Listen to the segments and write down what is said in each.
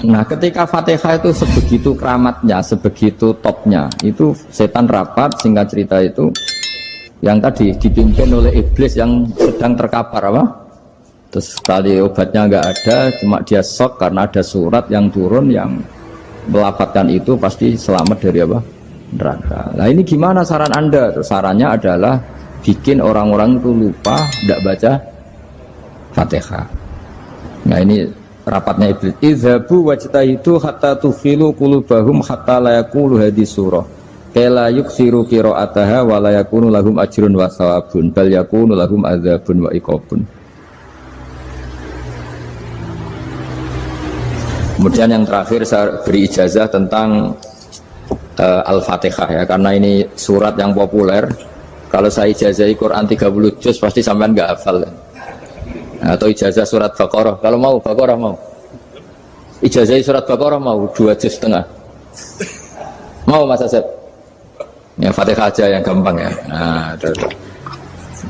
Nah, ketika Fatihah itu sebegitu keramatnya, sebegitu topnya, itu setan rapat, singkat cerita itu yang tadi dipimpin oleh iblis yang sedang terkapar apa? Terus sekali obatnya nggak ada, cuma dia shock karena ada surat yang turun yang melafatkan itu pasti selamat dari apa? Neraka. Nah ini gimana saran Anda? Sarannya adalah bikin orang-orang itu lupa, tidak baca Fatihah. Nah ini rapatnya iblis. Idzabu wajtahidu hatta tufilu qulubahum hatta la yaqulu hadhihi surah. Kala yuksiru qira'ataha wa la yakunu lahum ajrun wa thawabun bal yakunu lahum adzabun wa iqabun. Kemudian yang terakhir saya beri ijazah tentang Al-Fatihah ya, karena ini surat yang populer. Kalau saya ijazahi Quran 30 juz pasti sampean nggak hafal. Atau ijazah surat Baqarah, kalau mau Baqarah mau. Ijazahi surat Baqarah mau 2 juz setengah. Mau Mas Asep? Ya Fatihah aja yang gampang ya. Nah,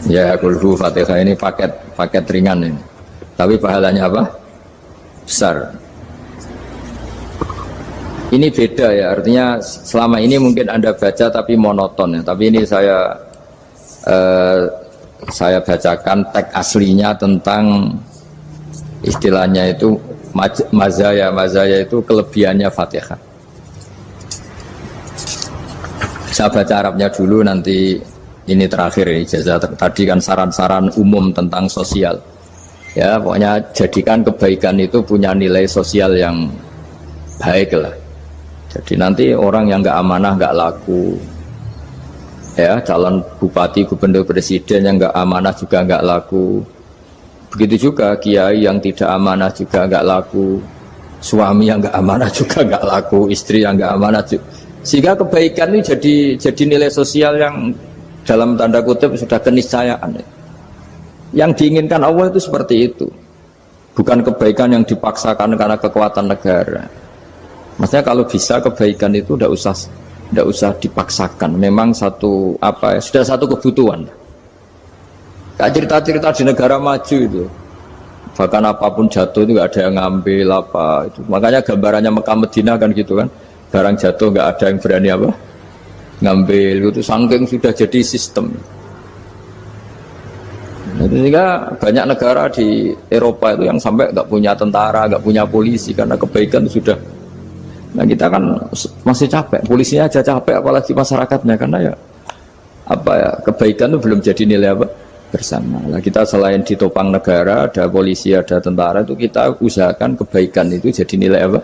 ya kulhu Fatihah ini paket ringan ini. Tapi pahalanya apa? Besar. Ini beda ya, artinya selama ini mungkin Anda baca tapi monoton ya. Tapi ini saya bacakan teks aslinya tentang istilahnya itu mazaya itu kelebihannya Fatihah. Saya baca Arabnya dulu, nanti ini terakhir ini ijazah. Tadi kan saran-saran umum tentang sosial. Ya, pokoknya jadikan kebaikan itu punya nilai sosial yang baik lah. Jadi nanti orang yang nggak amanah nggak laku, ya calon bupati, gubernur, presiden yang nggak amanah juga nggak laku. Begitu juga kiai yang tidak amanah juga nggak laku, suami yang nggak amanah juga nggak laku, istri yang nggak amanah juga. Sehingga kebaikan ini jadi nilai sosial yang dalam tanda kutip sudah keniscayaan. Yang diinginkan Allah itu seperti itu, bukan kebaikan yang dipaksakan karena kekuatan negara. Maksudnya kalau bisa kebaikan itu tidak usah dipaksakan. Memang satu apa ya, sudah satu kebutuhan. Kayak cerita-cerita di negara maju itu, bahkan apapun jatuh itu nggak ada yang ngambil apa itu. Makanya gambarannya Mekah Medina kan gitu kan, barang jatuh nggak ada yang berani apa ngambil itu, saking sudah jadi sistem. Nah, sehingga banyak negara di Eropa itu yang sampai nggak punya tentara, nggak punya polisi karena kebaikan sudah. Nah kita kan masih capek, polisinya aja capek, apalagi masyarakatnya, karena ya apa ya, kebaikan itu belum jadi nilai apa bersama. Nah kita selain ditopang negara, ada polisi, ada tentara, itu kita usahakan kebaikan itu jadi nilai apa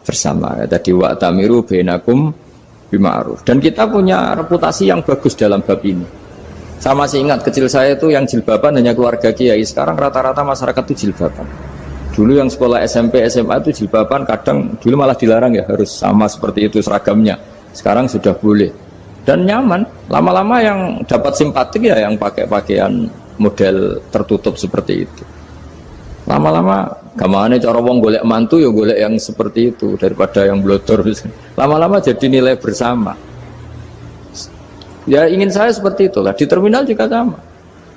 bersama. Ya, tadi wa'tamiru bainakum bima'ruf. Dan kita punya reputasi yang bagus dalam bab ini. Saya masih ingat kecil saya itu yang jilbaban hanya keluarga kiai. Sekarang rata-rata masyarakat itu jilbaban. Dulu yang sekolah SMP, SMA itu jilbaban kadang dulu malah dilarang ya, harus sama seperti itu seragamnya. Sekarang sudah boleh dan nyaman. Lama-lama yang dapat simpatik ya yang pakai pakaian model tertutup seperti itu. Lama-lama gamane cara wong golek mantu ya golek yang seperti itu daripada yang blodor. Lama-lama jadi nilai bersama. Ya ingin saya seperti itulah. Di terminal juga sama.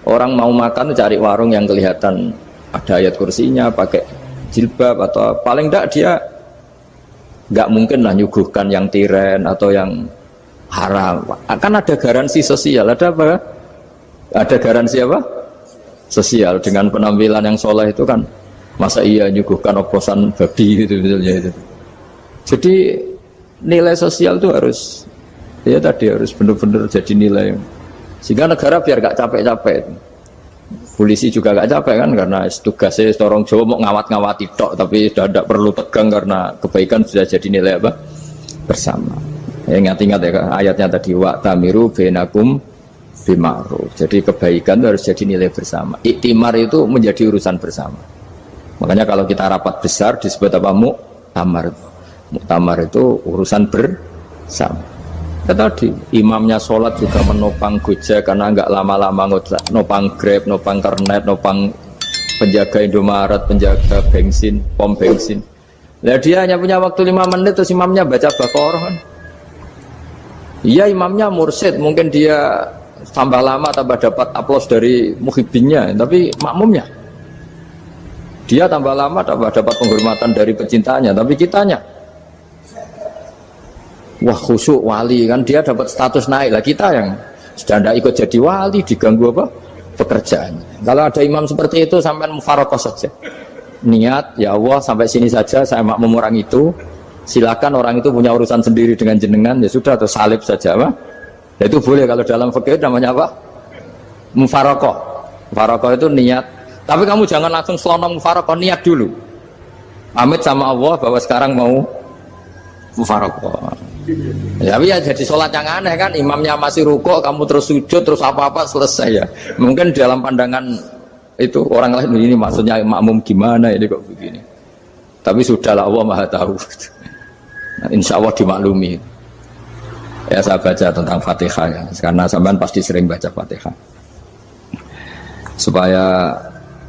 Orang mau makan cari warung yang kelihatan ada ayat kursinya, pakai jilbab, atau paling tidak dia nggak mungkin lah nyuguhkan yang tiren atau yang haram. Akan ada garansi sosial, ada apa? Ada garansi apa? Sosial dengan penampilan yang soleh itu kan, masa iya nyuguhkan oposan babi gitu misalnya itu. Jadi nilai sosial itu harus, ya tadi harus benar-benar jadi nilai. Sehingga negara biar gak capek-capek. Polisi juga gak capek kan, karena tugasnya orang Jawa mau ngawat-ngawati tok, tapi sudah tidak perlu tegang karena kebaikan sudah jadi nilai apa bersama. Ya, ingat-ingat ya ayatnya tadi, wa'tamiru bainakum bima'ruf. Jadi kebaikan itu harus jadi nilai bersama. Iktimar itu menjadi urusan bersama. Makanya kalau kita rapat besar disebut apa? Muktamar. Muktamar itu urusan bersama. Tadi imamnya sholat juga menopang Gojek karena nggak lama-lama nopang Grab, nopang Kernet, nopang penjaga Indomaret, penjaga bensin, pom bensin. Nah dia hanya punya waktu 5 menit terus imamnya baca Baqarah kan. Iya imamnya mursyid, mungkin dia tambah lama tambah dapat aplaus dari muhibbinnya, tapi makmumnya Dia tambah lama tambah dapat penghormatan dari pecintanya, tapi kitanya wah khusyuk wali kan, dia dapat status naik lah. Kita yang sudah tidak ikut jadi wali diganggu apa pekerjaannya. Kalau ada imam seperti itu sampai mufaroqah saja, niat ya Allah sampai sini saja, saya makmum orang itu, silakan orang itu punya urusan sendiri dengan jenengan, ya sudah, atau salib saja apa. Ya, itu boleh kalau dalam fikih namanya apa, mufaroqah. Mufaroqah itu niat, tapi kamu jangan langsung selonong mufaroqah, niat dulu pamit sama Allah bahwa sekarang mau mufaroqah. Ya, tapi ya jadi sholat yang aneh kan, imamnya masih rukuk, kamu terus sujud, terus apa-apa selesai ya. Mungkin dalam pandangan itu orang lain ini maksudnya makmum gimana ini kok begini. Tapi sudahlah, Allah Maha tahu. Nah, insya Allah dimaklumi. Ya saya baca tentang Fatihah ya, karena sampean pasti sering baca Fatihah. Supaya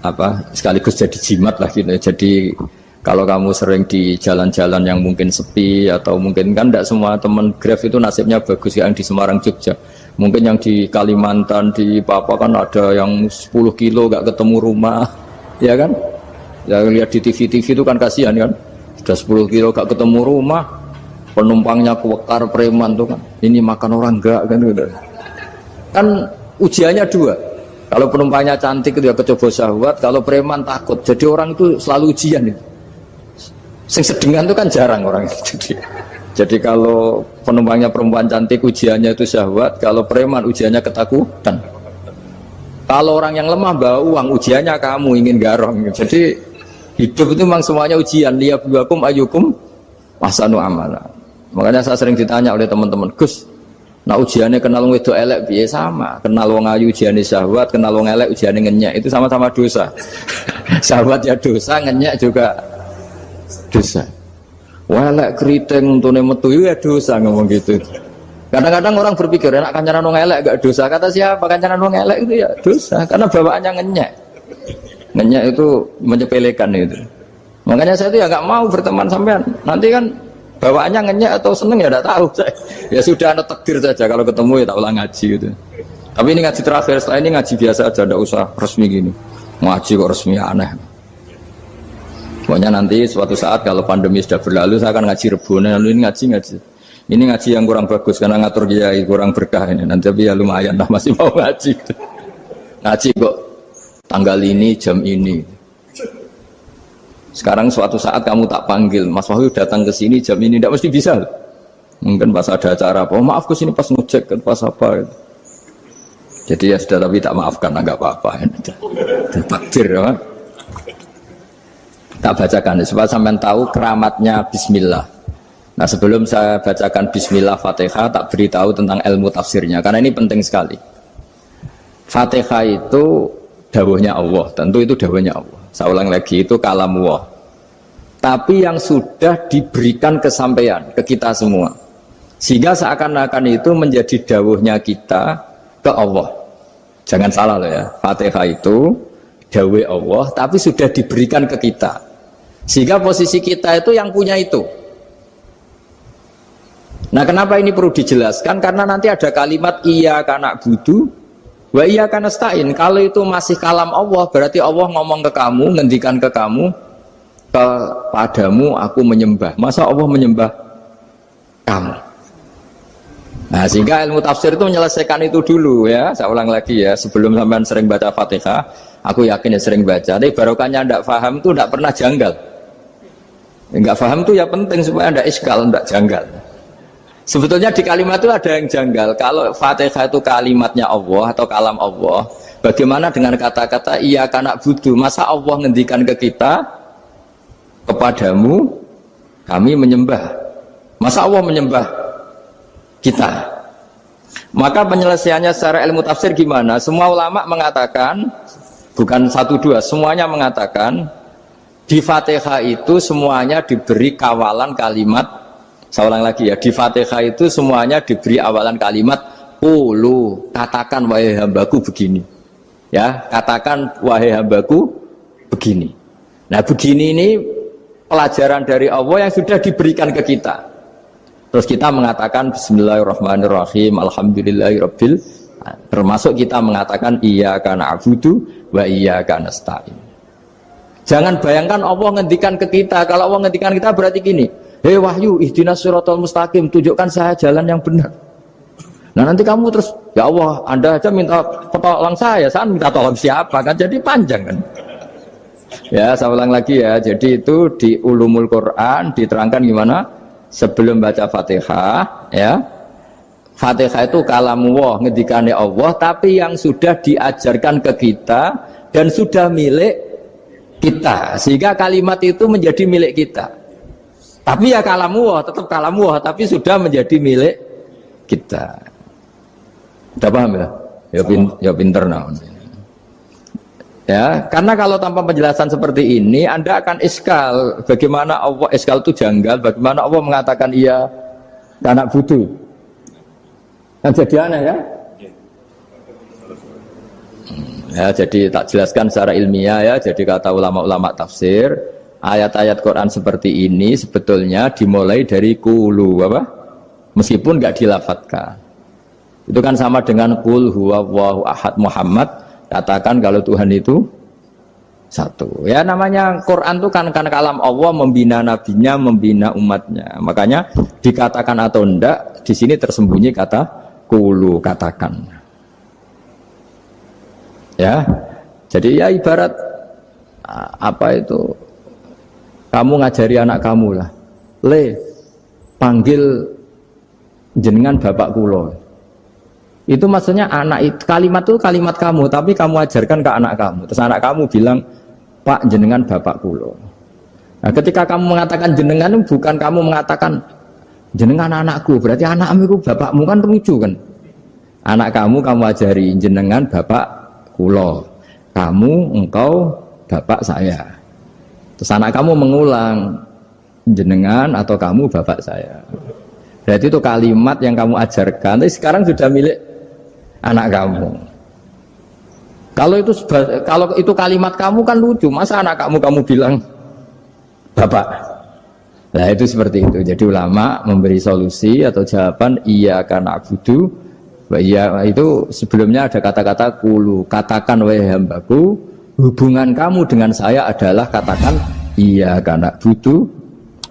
apa sekaligus jadi jimat lah gitu. Jadi kalau kamu sering di jalan-jalan yang mungkin sepi, atau mungkin kan tidak semua teman Grab itu nasibnya bagus, yang di Semarang Jogja, mungkin yang di Kalimantan di Papua kan ada yang 10 kilo gak ketemu rumah, ya kan, ya lihat di TV itu kan kasihan kan, sudah 10 kilo gak ketemu rumah, penumpangnya kuwekar preman tuh kan, ini makan orang enggak kan, kan ujiannya dua. Kalau penumpangnya cantik itu ya kecoba syahwat, kalau preman takut. Jadi orang itu selalu ujian itu. Sing sedengan itu kan jarang orang itu. Jadi kalau penumpangnya perempuan cantik ujiannya itu syahwat, kalau preman ujiannya ketakutan. Kalau orang yang lemah bawa uang ujiannya kamu ingin garong. Jadi hidup itu memang semuanya ujian. Liyabluwakum ayyukum ahsanu amala. Makanya saya sering ditanya oleh teman-teman, Gus, nah ujiannya kenal wong wedok elek piye? Sama. Kenal wong ayu ujiannya syahwat, kenal wong elek ujiannya ngenyek. Itu sama-sama dosa. Syahwat ya dosa, ngenyek juga dosa. Walek keriting untune metu ya dosa, ngomong gitu. Kadang-kadang orang berpikir enak kancanan wong elek gak dosa. Kata siapa? Kancanan wong elek itu ya dosa, karena bawaannya ngenyek. Ngenyek itu menyepelekan itu. Makanya saya itu ya gak mau berteman sampean. Nanti kan bawaannya ngenyek atau seneng ya tidak tahu. Ya sudah, ada takdir saja, kalau ketemu ya tak ulang ngaji gitu. Tapi ini ngaji terakhir, setelah ini ngaji biasa aja, tidak usah resmi gini. Ngaji kok resmi aneh. Pokoknya nanti suatu saat kalau pandemi sudah berlalu, saya akan ngaji Rebona. Lalu ini ngaji. Ini ngaji yang kurang bagus karena ngatur kiai kurang berkah ini. Nanti tapi ya lumayan lah, masih mau ngaji. Ngaji kok tanggal ini, jam ini. Sekarang suatu saat kamu tak panggil, Mas Wahyu datang ke sini jam ini, tidak mesti bisa. Mungkin pas ada acara apa, oh, maaf ke sini pas ngecek kan pas apa. Gitu. Jadi ya sudah, tapi tak maafkan, enggak apa-apa. Takdir ya. Tak bacakan supaya sampean tahu keramatnya bismillah. Nah, sebelum saya bacakan bismillah Fatihah, tak beritahu tentang ilmu tafsirnya karena ini penting sekali. Fatihah itu dawuhnya Allah, tentu itu dawuhnya Allah. Saya ulang lagi, itu kalam Allah. Tapi yang sudah diberikan kesampaian ke kita semua. Sehingga seakan-akan itu menjadi dawuhnya kita ke Allah. Jangan salah loh ya. Fatihah itu dawuh Allah tapi sudah diberikan ke kita. Sehingga posisi kita itu yang punya itu. Nah, kenapa ini perlu dijelaskan? Karena nanti ada kalimat iyyaka na'budu wa iyyaka nasta'in. Kalau itu masih kalam Allah, berarti Allah ngomong ke kamu, ngendikan ke kamu, kepadamu aku menyembah. Masa Allah menyembah kamu? Nah, sehingga ilmu tafsir itu menyelesaikan itu dulu ya. Saya ulang lagi ya, sebelum sampean sering baca Fatihah, aku yakin ya sering baca. Tapi barokahnya tidak paham itu tidak pernah janggal. Enggak paham itu ya penting supaya tidak iskal, tidak janggal. Sebetulnya di kalimat itu ada yang janggal. Kalau Fatihah itu kalimatnya Allah atau kalam Allah, bagaimana dengan kata-kata iyyaka na'budu? Masa Allah ngendikan ke kita, kepadamu kami menyembah? Masa Allah menyembah kita? Maka penyelesaiannya secara ilmu tafsir gimana? Semua ulama mengatakan, bukan satu dua, semuanya mengatakan di Fatihah itu semuanya diberi kawalan kalimat. Saya ulang lagi ya, di Fatihah itu semuanya diberi awalan kalimat qulu, katakan wahai hambaku begini. Ya, katakan wahai hambaku begini. Nah, begini ini pelajaran dari Allah yang sudah diberikan ke kita. Terus kita mengatakan bismillahirrahmanirrahim, alhamdulillahirabbil, termasuk kita mengatakan iyyaka na'budu wa iyyaka nasta'in. Jangan bayangkan Allah ngendikan ke kita. Kalau Allah ngendikan kita berarti gini, hei wahyu, ihdinas siratal mustaqim, tunjukkan saya jalan yang benar. Nah nanti kamu terus, ya Allah, Anda aja minta tolong saya minta tolong siapa kan? Jadi panjang kan? Ya, saya ulang lagi ya. Jadi itu di Ulumul Quran diterangkan gimana? Sebelum baca Fatihah, ya. Fatihah itu kalamullah, ngendikane Allah, tapi yang sudah diajarkan ke kita dan sudah milik kita, sehingga kalimat itu menjadi milik kita. Tapi ya kalamullah, tetap kalamullah, tapi sudah menjadi milik kita. Udah paham ya? Ya pinter nah. Ya, karena kalau tanpa penjelasan seperti ini, Anda akan iskal. Bagaimana Allah, iskal itu janggal, bagaimana Allah mengatakan iya anak butuh. Kan jadi aneh ya? Ya, jadi tak jelaskan secara ilmiah ya. Jadi kata ulama-ulama tafsir, ayat-ayat Quran seperti ini sebetulnya dimulai dari qulu apa? Meskipun nggak dilafatkan. Itu kan sama dengan qul huwallahu ahad Muhammad, katakan kalau Tuhan itu satu. Ya namanya Quran itu kan kalam Allah, membina nabinya, membina umatnya. Makanya dikatakan atau enggak, di sini tersembunyi kata qulu, katakan. Ya, jadi ya ibarat apa itu, kamu ngajari anak kamu lah, panggil jenengan bapak kulo. Itu maksudnya anak itu, kalimat itu kalimat kamu, tapi kamu ajarkan ke anak kamu. Terus anak kamu bilang, Pak jenengan bapak kulo. Nah ketika kamu mengatakan jenengan, bukan kamu mengatakan jenengan anakku, berarti anakmu itu bapakmu, kan lucu kan? Anak kamu ajari jenengan bapak kulo, kamu engkau bapak saya. Terus anak kamu mengulang jenengan atau kamu bapak saya. Berarti itu kalimat yang kamu ajarkan, tapi sekarang sudah milik anak kamu. Kalau itu kalimat kamu kan lucu, masa anak kamu bilang bapak. Nah itu seperti itu. Jadi ulama memberi solusi atau jawaban iya karena abudu. Ya itu sebelumnya ada kata-kata qulu, katakan wahai hambaku, hubungan kamu dengan saya adalah katakan iya karena butuh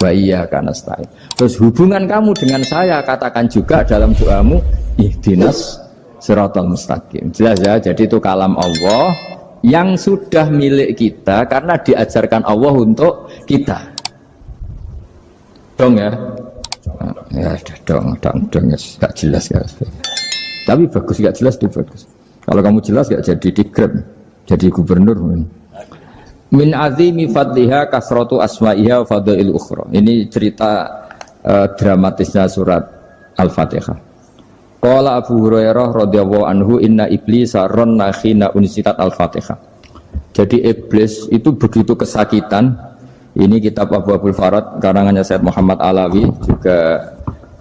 wa iya karena nasta'in. Terus hubungan kamu dengan saya katakan juga dalam doamu ihdinas siratal mustaqim. Jelas ya, jadi itu kalam Allah yang sudah milik kita karena diajarkan Allah untuk kita. Dong ya? Ya dong, gak jelas ya. Tapi bagus, gak jelas itu bagus. Kalau kamu jelas gak jadi dikrem, jadi gubernur. Min azimi fadliha kasratu asma'iha wa fadail ukhra. Ini cerita dramatisnya surat Al-Fatihah. Qala Abu Hurairah radhiyallahu anhu inna iblisa ranna khina unsitat Al-Fatihah. Jadi iblis itu begitu kesakitan. Ini kitab Abu Abul Farad karangannya Sayyid Muhammad Alawi, juga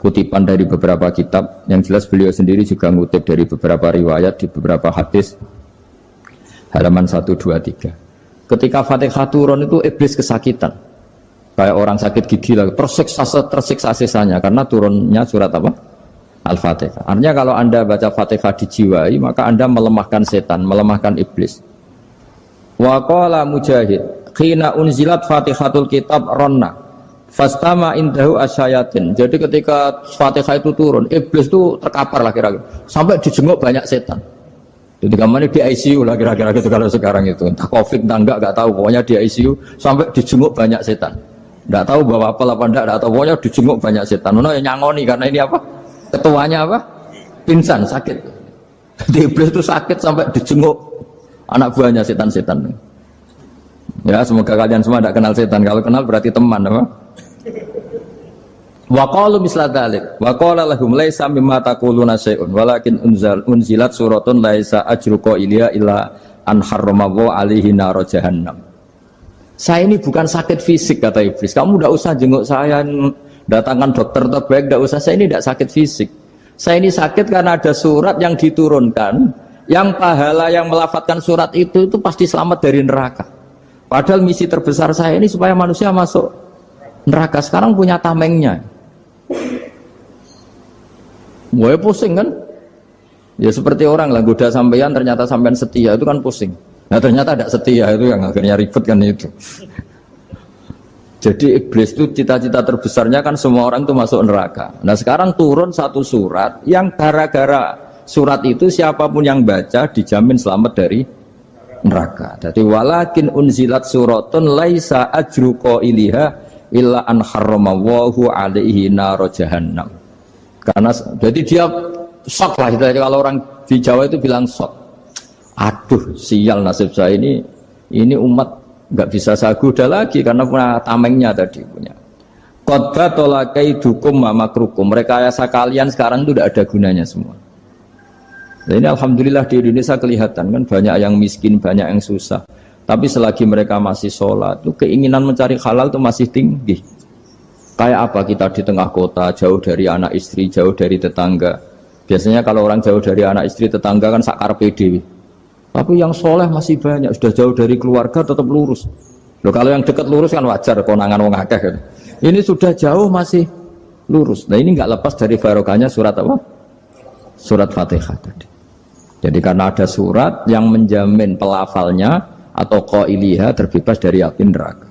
kutipan dari beberapa kitab. Yang jelas beliau sendiri juga ngutip dari beberapa riwayat di beberapa hadis, halaman 123. Ketika Fatihah turun itu iblis kesakitan kayak orang sakit gigi lah, tersiksa sisanya karena turunnya surat apa? Al-Fatihah. Artinya kalau Anda baca Fatihah dijiwai, maka Anda melemahkan setan, melemahkan iblis. Wa qala Mujahid khina unzilat Fatihatul kitab ronna fastama indahu asyayatin. Jadi ketika Fatihah itu turun, iblis itu terkapar lah kira-kira, sampai dijenguk banyak setan. Jadi kemana di ICU lah kira-kira gitu kalau sekarang itu. Entah COVID entah enggak tahu, pokoknya di ICU sampai dijenguk banyak setan. Enggak tahu bawa apa enggak tahu, pokoknya dijenguk banyak setan. Ono yang nyangoni karena ini apa? Ketuanya apa? Pingsan, sakit. Jadi iblis itu sakit sampai dijenguk anak buahnya setan-setan. Ya, semoga kalian semua tidak kenal setan. Kalau kenal berarti teman, apa? Wa qalu misla dzalik wa qala lahum laisa mimma taquluna syai'un walakin unzilat suratun laisa ajru qailiha illa an harramahu alaihi nar jahannam. Saya ini bukan sakit fisik, kata iblis. Kamu tidak usah jenguk saya, datangkan dokter terbaik, tidak usah. Saya ini tidak sakit fisik. Saya ini sakit karena ada surat yang diturunkan, yang pahala yang melafadzkan surat itu pasti selamat dari neraka. Padahal misi terbesar saya ini supaya manusia masuk neraka. Sekarang punya tamengnya. Gue pusing kan? Ya seperti orang lah, goda sampean ternyata sampean setia, itu kan pusing. Nah ternyata tidak setia, itu yang akhirnya ribet kan itu. Jadi iblis itu cita-cita terbesarnya kan semua orang itu masuk neraka. Nah sekarang turun satu surat yang gara-gara surat itu siapapun yang baca dijamin selamat dari neraka. Jadi walakin unzilat suratun laisa ajru qailiha illa an harramallahu alaihi nar jahannam. Karena jadi dia shock lah, kalau orang di Jawa itu bilang shock. Aduh sial nasib saya ini umat nggak bisa saya goda lagi karena punya tamengnya tadi punya. Qadba tolakai dukum mamakrukum. Rekayasa kalian sekarang itu tidak ada gunanya semua. Nah, ini alhamdulillah di Indonesia kelihatan kan banyak yang miskin, banyak yang susah. Tapi selagi mereka masih sholat, itu keinginan mencari halal itu masih tinggi. Kayak apa kita di tengah kota, jauh dari anak istri, jauh dari tetangga. Biasanya kalau orang jauh dari anak istri, tetangga kan sakar PDW. Tapi yang soleh masih banyak, sudah jauh dari keluarga tetap lurus. Loh, kalau yang dekat lurus kan wajar, konangan wong akeh kan. Ini sudah jauh masih lurus. Nah ini nggak lepas dari barokahnya surat apa? Surat Fatihah tadi. Jadi karena ada surat yang menjamin pelafalnya atau qailiha terbebas dari api neraka.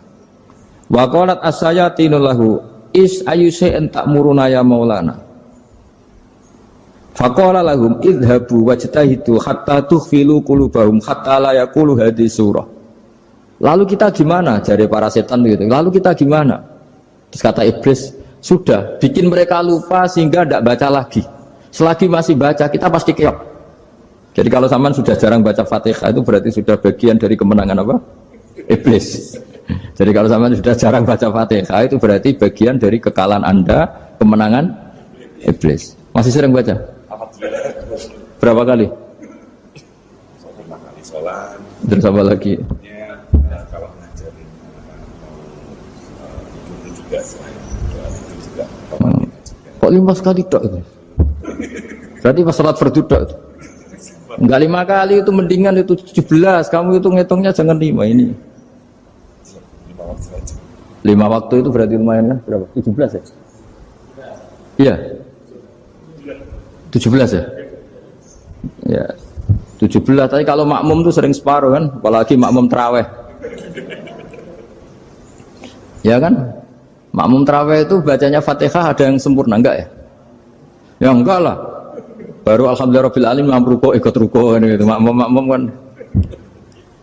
Wa qalat as-sayatinu lahu is ayyusai'in ta'muruna ya maulana. Faqala lahum idhabu wajtahidu hatta tukhfilu qulubahum hatta la yaqulu hadhihi surah. Lalu kita gimana? Jari para setan begitu. Lalu kita gimana? Terus kata iblis, sudah bikin mereka lupa sehingga tidak baca lagi. Selagi masih baca kita pasti keok. Jadi kalau sampean sudah jarang baca Fatihah itu berarti sudah bagian dari kemenangan apa? Iblis. Jadi kalau sampean sudah jarang baca Fatihah itu berarti bagian dari kekalahan Anda, kemenangan iblis. Masih sering baca? Berapa kali? 5 kali sholat. Dan sama lagi. Ya, kalau ngajarin itu juga selain itu juga. Kok 5 kali tok itu? Berarti pas sholat fardu tok itu. Enggak 5 kali itu mendingan itu 17. Kamu itu ngitungnya jangan 5 ini. 5 waktu saja. 5 waktu itu berarti lumayan kan? Berapa? 17 ya? Iya. 17 ya? Ya 17, tapi kalau makmum tuh sering separuh kan, apalagi makmum terawih. Ya kan? Makmum terawih itu bacanya Fatihah ada yang sempurna enggak ya? Ya enggak lah. Baru alhamdulillah rabbil alamin mampu ruko ikut ruko gitu. Makmum kan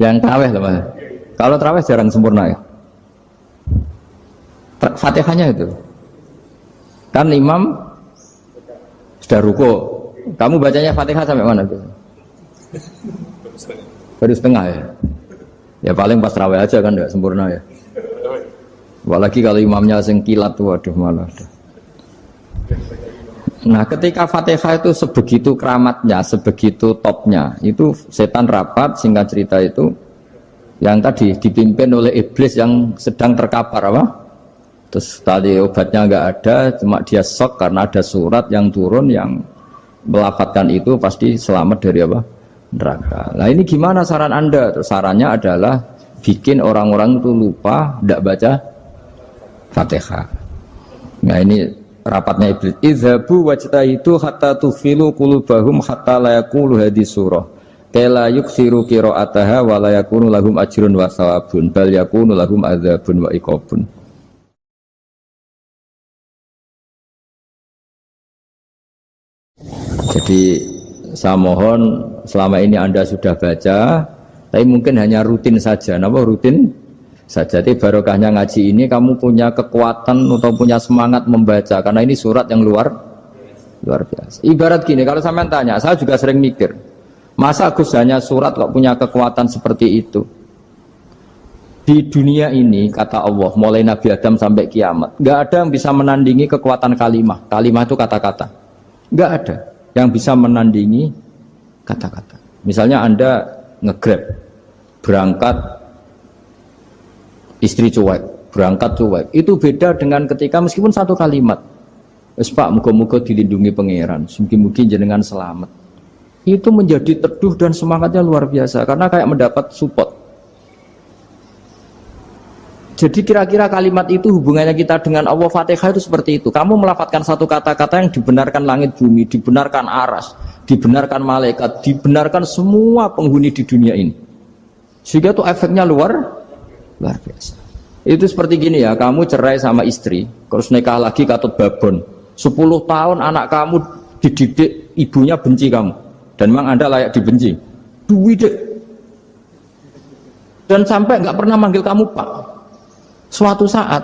yang terawih lah Mas. Kalau terawih jarang sempurna ya. Fatihahnya itu. Kan imam sudah ruko, kamu bacanya Fatihah sampai mana tuh? Baru setengah ya. Ya paling pas terawih aja kan enggak sempurna ya. Apalagi kalau imamnya sing kilat tuh, waduh malah. Nah ketika Fatihah itu sebegitu keramatnya, sebegitu topnya, itu setan rapat, singkat cerita itu yang tadi dipimpin oleh iblis yang sedang terkapar apa? Terus tadi obatnya nggak ada, cuma dia shock karena ada surat yang turun yang melafatkan itu pasti selamat dari apa? Neraka. Nah ini gimana saran Anda? Terus sarannya adalah bikin orang-orang itu lupa, tidak baca Fatihah. Nah ini rapatnya iblis. Idhabu wajtahidu hatta tufilu qulubahum hatta la yaqulu hadhihi surah. Kala yuksiru qira'ataha wa la yakunu lahum ajrun wa thawabun bal yakunu lahum adzabun wa iqabun. Jadi saya mohon selama ini Anda sudah baca, tapi mungkin hanya rutin saja. Kenapa rutin saja? Jadi barokahnya ngaji ini kamu punya kekuatan atau punya semangat membaca karena ini surat yang luar biasa. Ibarat gini, kalau sampean tanya, saya juga sering mikir, masa Gus hanya surat kok punya kekuatan seperti itu? Di dunia ini kata Allah, mulai Nabi Adam sampai kiamat, nggak ada yang bisa menandingi kekuatan kalimah. Kalimah itu kata-kata, nggak ada yang bisa menandingi kata-kata. Misalnya Anda nge-grab, berangkat istri cuek, berangkat cuek. Itu beda dengan ketika meskipun satu kalimat, wes Pak, muga-muga dilindungi pangeran, mungkin jenengan selamat. Itu menjadi teduh dan semangatnya luar biasa karena kayak mendapat support. Jadi kira-kira kalimat itu hubungannya kita dengan Allah, Fatihah itu seperti itu. Kamu melafadzkan satu kata-kata yang dibenarkan langit bumi, dibenarkan aras, dibenarkan malaikat, dibenarkan semua penghuni di dunia ini. Sehingga tuh efeknya luar biasa. Itu seperti gini ya, kamu cerai sama istri, terus nikah lagi katut babon. 10 tahun anak kamu dididik, ibunya benci kamu. Dan memang Anda layak dibenci. Duit deh. Dan sampai nggak pernah manggil kamu Pak. Suatu saat,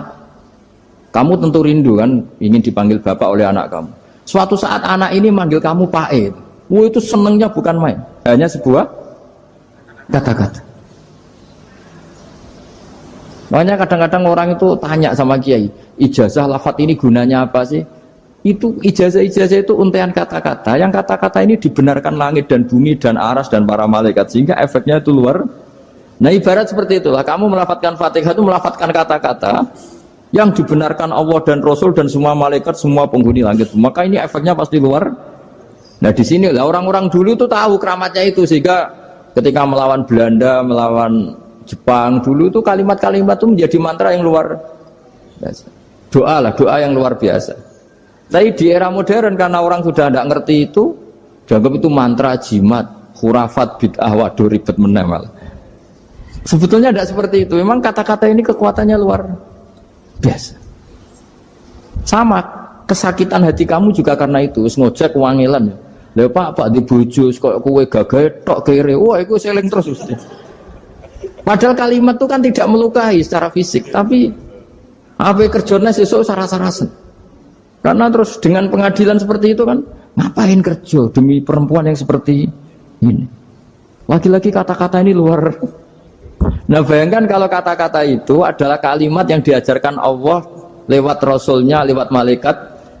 kamu tentu rindu kan, ingin dipanggil Bapak oleh anak kamu. Suatu saat anak ini manggil kamu Pak E. Itu senengnya bukan main. Hanya sebuah kata-kata. Makanya kadang-kadang orang itu tanya sama kiai, ijazah lafadz ini gunanya apa sih? Itu ijazah-ijazah itu untaian kata-kata. Yang kata-kata ini dibenarkan langit dan bumi dan aras dan para malaikat, sehingga efeknya itu luar. Nah ibarat seperti itulah, kamu melafadzkan Fatihah itu melafadzkan kata-kata yang dibenarkan Allah dan Rasul dan semua malaikat, semua penghuni langit. Maka ini efeknya pasti luar. Nah di sini lah orang-orang dulu itu tahu keramatnya itu, sehingga ketika melawan Belanda, melawan Jepang dulu itu kalimat-kalimat itu menjadi mantra yang luar biasa. Doa yang luar biasa. Tapi di era modern karena orang sudah tidak ngerti itu, dianggap itu mantra, jimat, khurafat, bid'ah, waduh ribet menemal. Sebetulnya tidak seperti itu. Memang kata-kata ini kekuatannya luar biasa. Sama kesakitan hati kamu juga karena itu. Ngojek wangilan. Lha Pak di bojo kok kowe gagahe tok kere. Wah, iku seling terus Gusti. Padahal kalimat itu kan tidak melukai secara fisik, tapi apa kerjanya sesuk sarasa-rasen. Karena terus dengan pengadilan seperti itu kan, ngapain kerja demi perempuan yang seperti ini? Lagi-lagi kata-kata ini luar. Nah bayangkan kalau kata-kata itu adalah kalimat yang diajarkan Allah lewat Rasulnya, lewat malaikat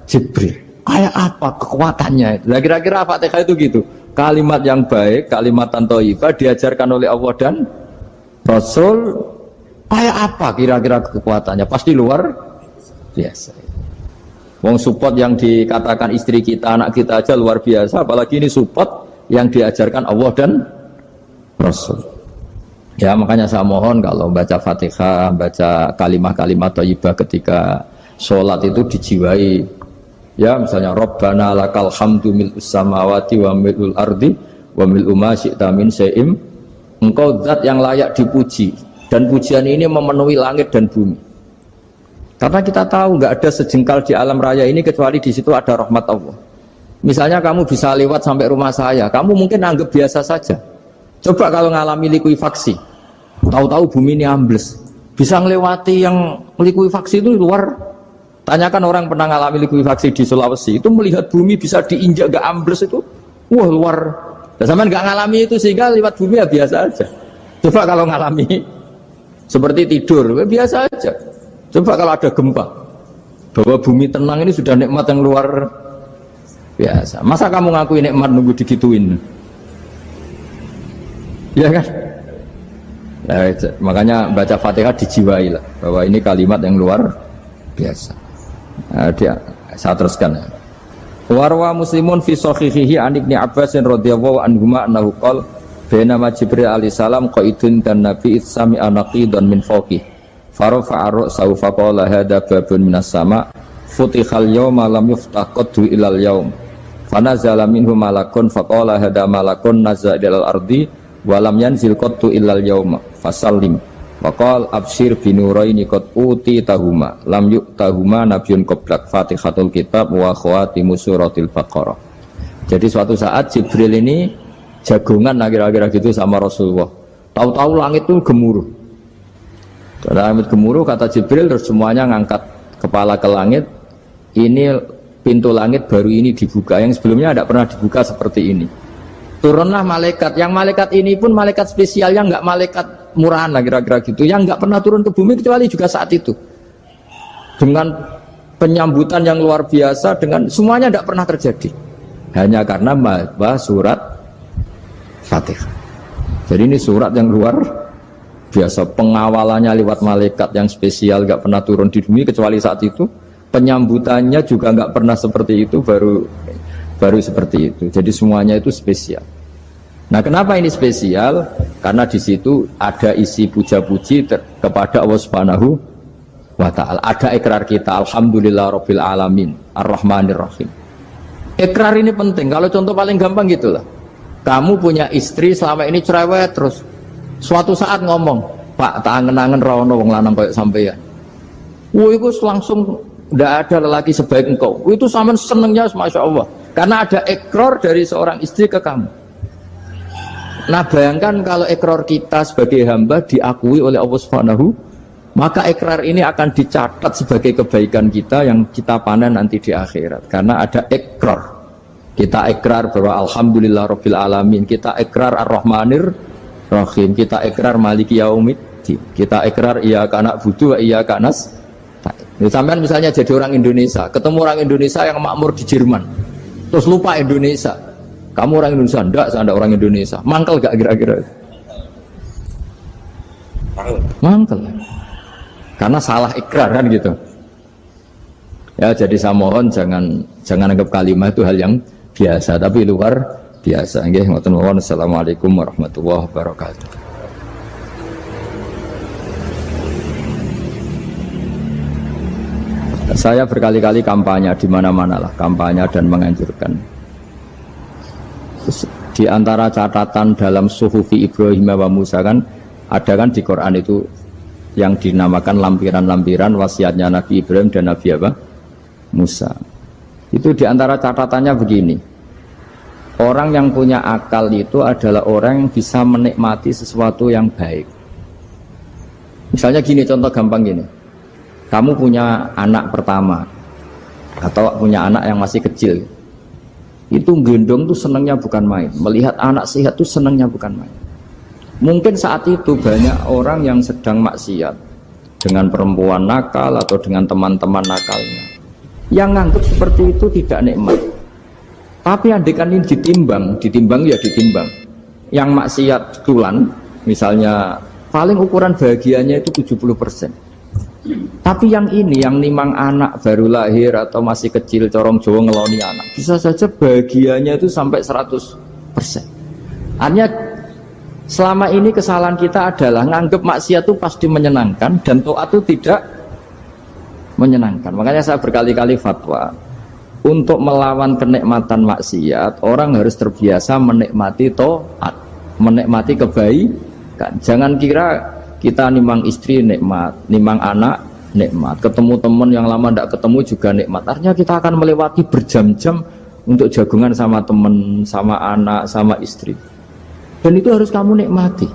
Jibril. Kayak apa kekuatannya? Nah kira-kira Fatihah itu gitu. Kalimat yang baik, kalimat thayyibah diajarkan oleh Allah dan Rasul, kayak apa kira-kira kekuatannya? Pasti luar biasa. Wong support yang dikatakan istri kita, anak kita aja luar biasa, apalagi ini support yang diajarkan Allah dan Rasul. Ya makanya saya mohon kalau baca Fatihah, baca kalimat-kalimat thayyibah ketika sholat itu dijiwai. Ya misalnya Rabbana lakal hamdu mil'us samawati wa mil'ul ardi wa mil'u ma syi'ta min syai'im. Engkau zat yang layak dipuji, dan pujian ini memenuhi langit dan bumi. Karena kita tahu nggak ada sejengkal di alam raya ini kecuali di situ ada rahmat Allah. Misalnya kamu bisa lewat sampai rumah saya, kamu mungkin anggap biasa saja. Coba kalau ngalami likuifaksi, tahu-tahu bumi ini ambles, bisa ngelewati yang likuifaksi itu luar. Tanyakan orang pernah ngalami likuifaksi di Sulawesi, itu melihat bumi bisa diinjak gak ambles itu, wah luar. Nah, sama nggak ngalami itu sehingga lewat bumi ya biasa aja. Coba kalau ngalami seperti tidur, ya biasa aja. Coba kalau ada gempa, bahwa bumi tenang ini sudah nikmat yang luar biasa. Masa kamu ngakui nikmat nunggu digituin? Ya kan? Nah, makanya baca Fatihah dijiwai lah, bahwa ini kalimat yang luar biasa. Nah, saya teruskan ya. Warwa Muslimun fi sahihihi an Ibnu Abbas radhiyallahu anhuma annahu qala bainama Jibril alaihi salam qaidun dan Nabi sami anaqidan min fawqi farafa'a ra'sahu faqala hadza babun minas sama futihal yawma lam yuftah qaddu ilal yaum fanazala minhu malakun faqala hadza malakun nazala ilal ardi wa lam yanzil qaddu ilal yauma fasallim waqal absyir binuraini qad uti tahuma lam yu'tahuma nabiyyun qablak Fatihatul kitab wa khawatimu suratil Baqarah. Jadi suatu saat Jibril ini jagongan kira-kira gitu sama Rasulullah. Tahu-tahu langit itu gemuruh. Karena langit gemuruh kata Jibril terus semuanya ngangkat kepala ke langit. Ini pintu langit baru ini dibuka, yang sebelumnya tidak pernah dibuka seperti ini. Turunlah malaikat, yang malaikat ini pun malaikat spesial, yang nggak malaikat murahan lah kira-kira gitu, yang nggak pernah turun ke bumi kecuali juga saat itu dengan penyambutan yang luar biasa, dengan semuanya tidak pernah terjadi hanya karena bahwa surat Fatihah. Jadi ini surat yang luar biasa, pengawalannya lewat malaikat yang spesial, nggak pernah turun di bumi kecuali saat itu, penyambutannya juga nggak pernah seperti itu, baru seperti itu. Jadi semuanya itu spesial. Nah kenapa ini spesial? Karena di situ ada isi puja-puji kepada Allah Subhanahu wa Ta'ala. Ada ikrar kita, Alhamdulillah Rabbil Alamin, Ar-Rahmanir Rahim. Ikrar ini penting. Kalau contoh paling gampang gitulah. Kamu punya istri selama ini cerewet terus, Suatu saat ngomong, Pak, tak angen-angen ra ono wong lanang koyo sampeyan. Itu langsung tidak ada lelaki sebaik engkau. Itu sama senengnya, masya Allah. Karena ada ikrar dari seorang istri ke kamu. Nah bayangkan kalau ikrar kita sebagai hamba diakui oleh Allah Subhanahu, maka ikrar ini akan dicatat sebagai kebaikan kita yang kita panen nanti di akhirat. Karena ada ikrar. Kita ikrar bahwa Alhamdulillah Rabbil Alamin. Kita ikrar Ar-Rahmanir Rahim. Kita ikrar Maliki Yaumiddin. Kita ikrar Iyyaka na'budu wa iyyaka nasta'in. Sampean misalnya jadi orang Indonesia, ketemu orang Indonesia yang makmur di Jerman, terus lupa Indonesia. Kamu orang Indonesia? Enggak, saya ada orang Indonesia. Mangkel gak kira-kira? Mangkel. Karena salah ikrar kan gitu. Ya jadi saya mohon jangan anggap kalimat itu hal yang biasa, tapi luar biasa. Nggih, ngoten mawon. Assalamualaikum warahmatullahi wabarakatuh. Saya berkali-kali kampanye di mana-mana lah, kampanye dan menganjurkan. Di antara catatan dalam Suhufi Ibrahim wa Musa kan ada kan di Quran itu yang dinamakan lampiran-lampiran wasiatnya Nabi Ibrahim dan Nabi apa? Musa. Itu di antara catatannya begini. Orang yang punya akal itu adalah orang yang bisa menikmati sesuatu yang baik. Misalnya gini, contoh gampang gini. Kamu punya anak pertama atau punya anak yang masih kecil, itu gendong tuh senangnya bukan main. Melihat anak sehat tuh senangnya bukan main. Mungkin saat itu banyak orang yang sedang maksiat dengan perempuan nakal atau dengan teman-teman nakalnya, yang nganggap seperti itu tidak nikmat. Tapi andekan ini ditimbang ya ditimbang. Yang maksiat tulan, misalnya paling ukuran bahagianya itu 70%. Tapi yang ini, yang nimang anak baru lahir atau masih kecil, corong Jawa ngeloni anak, bisa saja bahagianya itu sampai 100%. Artinya selama ini kesalahan kita adalah nganggap maksiat itu pasti menyenangkan dan taat itu tidak menyenangkan. Makanya saya berkali-kali fatwa, untuk melawan kenikmatan maksiat, orang harus terbiasa menikmati taat, menikmati kebaikan. Jangan kira kita nimang istri nikmat, nimang anak nikmat, ketemu teman yang lama tidak ketemu juga nikmat. Artinya kita akan melewati berjam-jam untuk jagungan sama teman, sama anak, sama istri. Dan itu harus kamu nikmati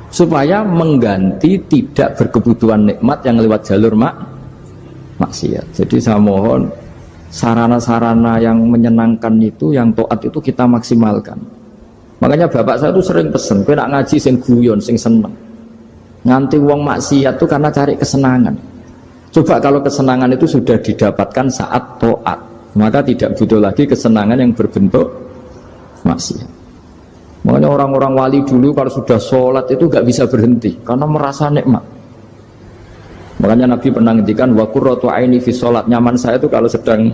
supaya mengganti tidak berkebutuhan nikmat yang lewat jalur maksiat. Jadi saya mohon sarana-sarana yang menyenangkan itu, yang taat itu kita maksimalkan. Makanya bapak saya itu sering pesen, kowe nak ngaji sing guyon, sing seneng. Nganti wong maksiat itu karena cari kesenangan. Coba kalau kesenangan itu sudah didapatkan saat taat, maka tidak butuh lagi kesenangan yang berbentuk maksiat. Makanya orang-orang wali dulu kalau sudah sholat itu gak bisa berhenti karena merasa nikmat. Makanya Nabi pernah ngendikan wa qurratu aini fi sholat, nyaman saya itu kalau sedang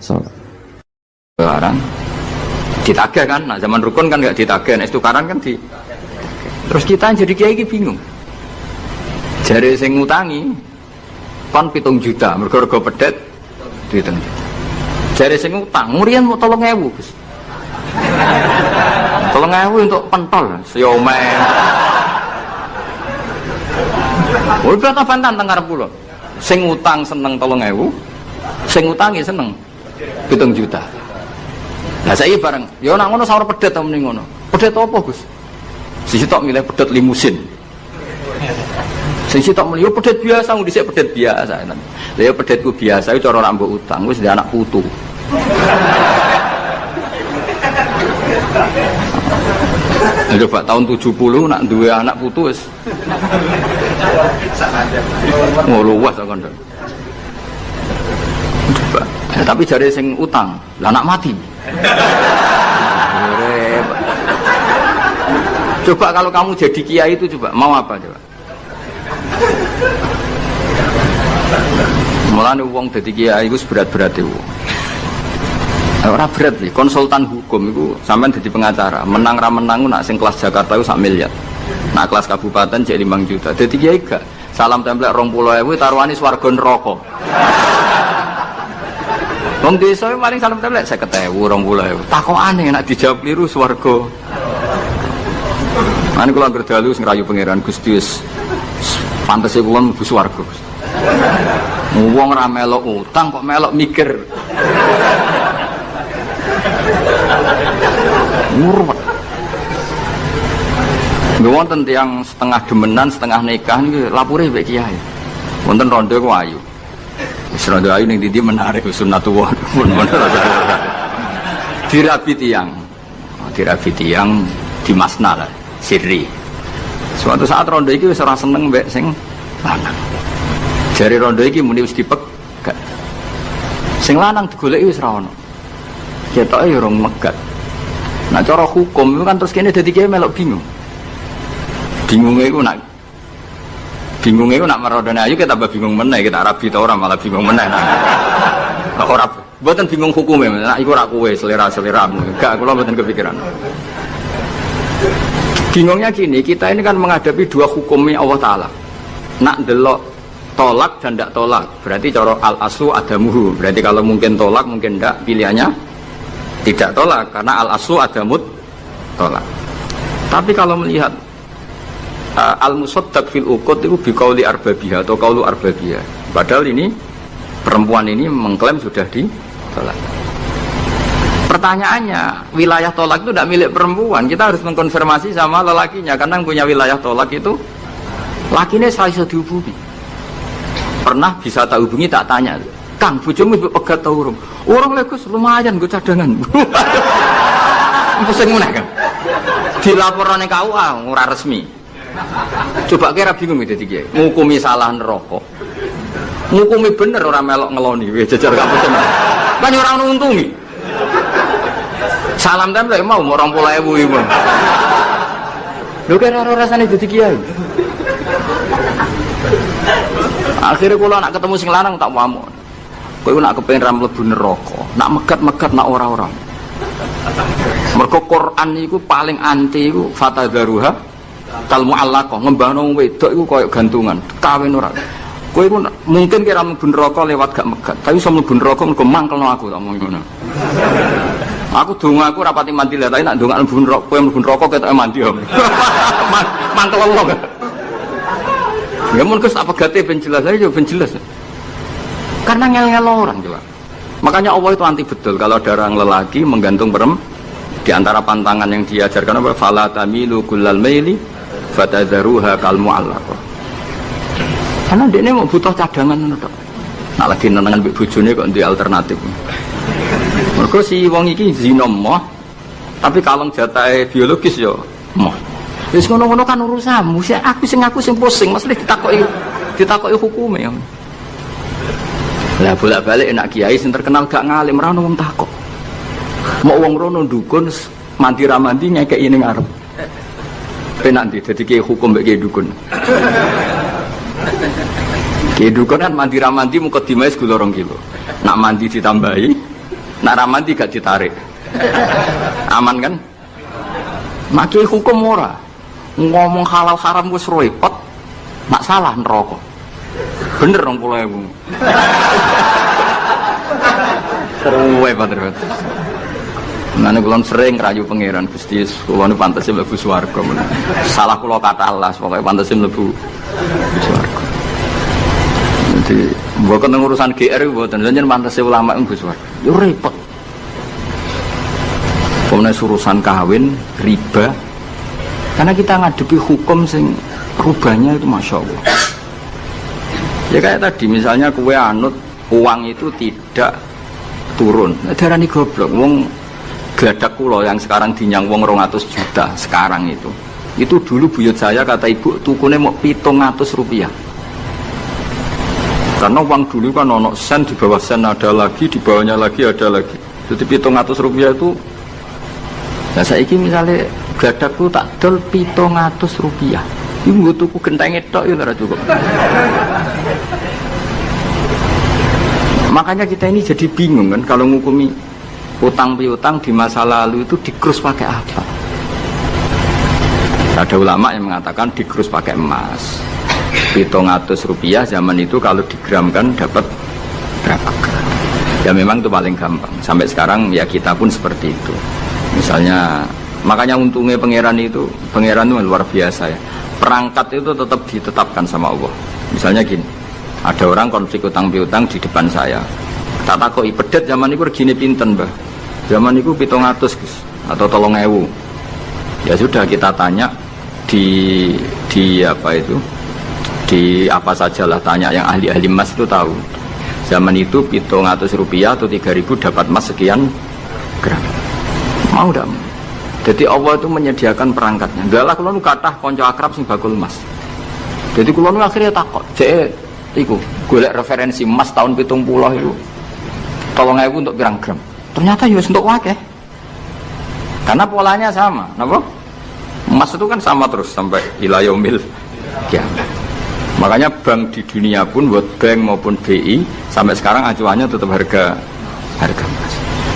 sholat. Sekarang ditagih kan, nah zaman rukun kan gak ditagih, nah tukaran kan di. Terus kita jadi kiai bingung. Jare sing ngutangi kon 7 juta, mergo pedet dihitung. Jare sing utang, murian mau 3.000, Gus. 3.000 untuk pentol, siomen. Udah tak bantan teng karep kula. Sing utang seneng 3.000, sing utangi seneng 7 juta. Lah saiki bareng, ya nek ngono sawur pedet ta mending ngono. Pedet apa, Gus? Sisi tok milih pedet limusin. Sisi tok milih pedet biasa, ngu dhisik pedet biasa. Lah ya pedetku biasa iku cara nak mbok utang wis ndek anak putu. Coba tahun 70 nak duwe anak putu wis luas kan. Coba. Tapi jare sing utang, lah anak mati. Coba kalau kamu jadi kiai itu coba mau apa coba? Mulane wong dadi kiai iku berat-berat itu. Ora berat sih, konsultan hukum itu sampean dadi pengacara, menang ra menang nak sing kelas Jakarta itu 1 miliar. Nak kelas kabupaten cek 5 juta. Dadi kiai gak salam templek 20.000 taruhane swarga neraka. Wong desa paling salam templek 50.000 20.000. Takokane nek dijawab kliru swarga. Ane kula anggere dalu sing rayu pangeran Gusti wis pantese kula mlebu swarga. Wong ora melok utang kok melok mikir. Murwet. Wonten tiyang setengah demenan, setengah nikah niki lapure mbek kiai. Wonten rondo ku ayu. Wis rondo ayu ning ndi menarik sunnatullah. Dirabi tiyang. Dirabi tiyang di masna lah, sirri. Suatu saat rondo iki wis ora seneng mbek sing lanang. Jari rondo iki muni wis dipegat. Sing lanang digoleki wis ora ono. Ketoke ya rong megat. Nah cara hukum itu kan terus kene dadi kiai melok bingung. Bingungnya itu nak merodone ayu kita tambah bingung meneh, kita rabi ta ora malah bingung meneh. Nah, ora mboten bingung hukume, nak iku ora kowe selera-seleramu. Enggak, kula mboten kepikiran. Bingungnya gini, kita ini kan menghadapi dua hukumnya Allah Ta'ala. Nak delok tolak dan tidak tolak, berarti cara al-aslu adamuhu. Berarti kalau mungkin tolak, mungkin tidak, pilihannya tidak tolak, karena al-aslu adamut tolak. Tapi kalau melihat al-musaddaq fil uqud itu biqauli arbabiha atau qaulu arbabiha. Padahal ini perempuan ini mengklaim sudah ditolak. Pertanyaannya, wilayah tolak itu tidak milik perempuan. Kita harus mengkonfirmasi sama lelakinya, karena yang punya wilayah tolak itu lakinya saya bisa dihubungi. Pernah bisa tak hubungi, tak tanya, Kang, bojomu pegat tau urung? Urung legus lumayan gue cadangan. Pusing munah kan? Dilaporan ke KUA ora resmi. Coba kira bingung itu tiga. Ngukumi salah neraka. Ngukumi bener orang melok ngeloni. Jajar kamu senang. Kan orang nuntungi. Salam tempel mau 20.000 ibu. Lho kira rasane dadi kiai. Akhirnya kalau nak ketemu sing lanang tak wamon. Kowe nak kepengin ra mlebu neraka, nak megat-megat nak ora-ora. Mergo Quran iku paling anti iku fatadzaruha kal mu'allaqah, ngembangno wedok iku koyo gantungan, kawin ora. Kowe iku mungkin kira mlebu neraka lewat gak megat, tapi iso mlebu neraka mergo mangkelno aku tak omong ngono. Aku dongaku rapati mandi lah, tapi nak ndongak mlebu neraka, kowe mlebu neraka ketoke mandi om. Mangkel Allah. Ya mun kes apa gate ben jelas aja ben jelas. Karena ngel-ngel orang juga. Makanya Allah itu anti betul kalau ada orang lelaki menggantung perempuan. Di antara pantangan yang diajarkan apa? Fala tamilu kullal maili fatadzaruha kal mu'allaqah. Karena dia ini mau butuh cadangan ngono tok. Nak lagi nenengan mbek bojone kok ndek alternatif. Mergo si wong iki zina moh, tapi kalong jatahe biologis ya moh. Wis ngono-ngono kan urusanmu. Aku sing pusing, mesti ditakoki hukume ya. Lah bolak-balik enak kiai sing terkenal gak ngalim ra ono wong takok. Mau wong rono dukun mandi ra mandi ngekeki ning ngarep. Penak ndi dadi kiai hukum mbek kiai dukun. Kiai dukun kan mandi ra mandi mukadimah segula 2 kilo. Nak mandi ditambahi, nak ra mandi gak ditarik. Aman kan? Mak kiai hukum ora. Ngomong halal haram wis repot, nak salah neraka. Bener 20.000. Ruwe padha. Nane kula sering rayu pangeran Gusti, kula nu pantese mlebu swarga men. Salah kula kathah las, pokoke pantese mlebu swarga. Jadi mboten urusan GR mboten, jenengan pantese ulama mlebu swarga. Yo repot. Pemene urusan kawin, riba. Karena kita ngadepi hukum sing rubahnya itu Masya Allah. Ya kayak tadi misalnya kue anut uang itu tidak turun. Darani goblok. Wong gladak kula yang sekarang dinyang wong 200 juta sekarang itu. Itu dulu buyut saya kata ibu tukune mau 700 rupiah. Karena uang dulu kan ono sen, di bawah sen ada lagi, di bawahnya lagi ada lagi. Jadi 700 rupiah itu. Nah saiki misalnya gadakku tak dol 700 rupiah. Ibu gue tuku genteng itu ya ora cukup. Makanya kita ini jadi bingung kan kalau ngukumi utang piutang di masa lalu itu dikrus pakai apa? Ada ulama yang mengatakan dikrus pakai emas. 700 rupiah zaman itu kalau digramkan dapat berapa gram? Ya memang itu paling gampang. Sampai sekarang ya kita pun seperti itu. Misalnya Makanya untungnya pangeran itu luar biasa ya. Perangkat itu tetap ditetapkan sama Allah. Misalnya gini, ada orang konflik utang piutang di depan saya. Tak takoi pedet zaman itu regine pinten, Mbah. Zaman itu 700 Gus atau 3.000. Ya sudah kita tanya di apa itu? Di apa sajalah tanya yang ahli-ahli emas itu tahu. Zaman itu 700 rupiah atau 3.000 dapat emas sekian gram. Mau tidak? Jadi Allah itu menyediakan perangkatnya. Galah kalau nu kathah kanca akrab sing bakul emas. Jadi kalau nu akhirnya takut. Cek, iku golek referensi emas tahun 70 itu. 3.000 untuk pirang gram. Ternyata ya untuk wakeh. Karena polanya sama, napa? Emas itu kan sama terus sampai ila yaumil kiamat. Makanya bank di dunia pun, World Bank maupun BI sampai sekarang acuannya tetap harga emas.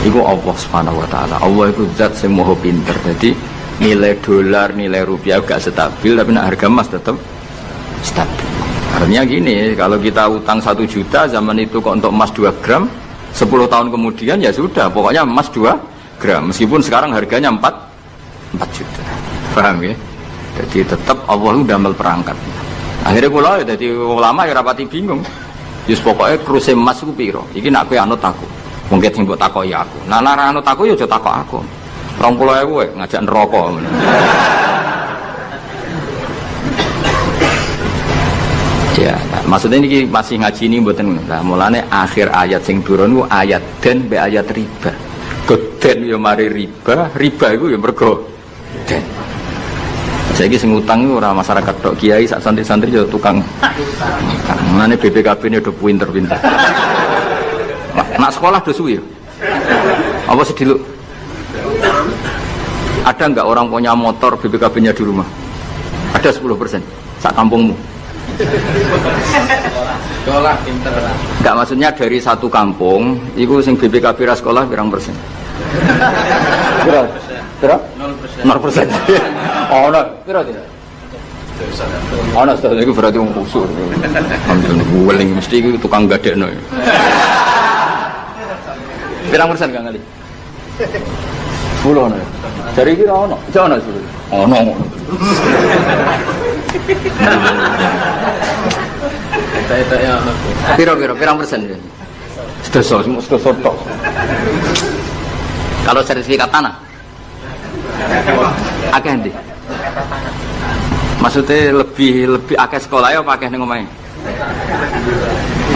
Iku Allah Subhanahu wa taala. Allah itu zat sing maha pinter. Jadi nilai dolar, nilai rupiah gak stabil, tapi harga emas tetap stabil. Artinya gini, kalau kita utang 1 juta zaman itu kok untuk emas 2 gram, 10 tahun kemudian ya sudah, pokoknya emas 2 gram. Meskipun sekarang harganya 4 juta. Paham ya? Jadi tetap Allah itu damel perangkat. Akhirnya kula jadi ulama ya rapati bingung. Yus pokoknya kruse emas ku piro? Iki nak kowe anut aku. Mungkin sing mbok takoki aku. Nah nek anut aku ya aja takok aku. 20.000 ngajak neraka. Ya, nah, maksudnya ini masih ngaji ini mboten. Nah, mulane akhir ayat sing turun ku ayat den be ayat riba. Goden yo mari riba, riba iku yo mergo den. Saiki sing utang iku ora masyarakat tok, kiai sak santri-santri yo tukang. Mulane BPKB ini udah pinter-pinter. Nak sekolah do suwi. Apa sedih lu? Ada enggak orang punya motor BPKB-nya di rumah? Ada 10% sak kampungmu. Sekolah pinter lah. Enggak, maksudnya dari satu kampung itu sing BPKB ra sekolah pirang persen? Pira? 0%. 0%. Oh, no. Pira tidak? Ana sedaya iku berarti wong kusur. Ambil guling mesti iku tukang gadekno. Pirang persen Kang Ali? 10 ana. Dari iki ora ono. Jane ono 10. Ono. Saya ono. Pirang persen ya? Sedoso tok. Kalau sertifikat tanah? Akeh ndi? Maksudnya lebih akeh sekolah ya pakai ning omahe.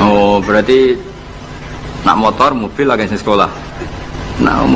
Oh, berarti nak motor, mobil akeh sing sekolah. Nah,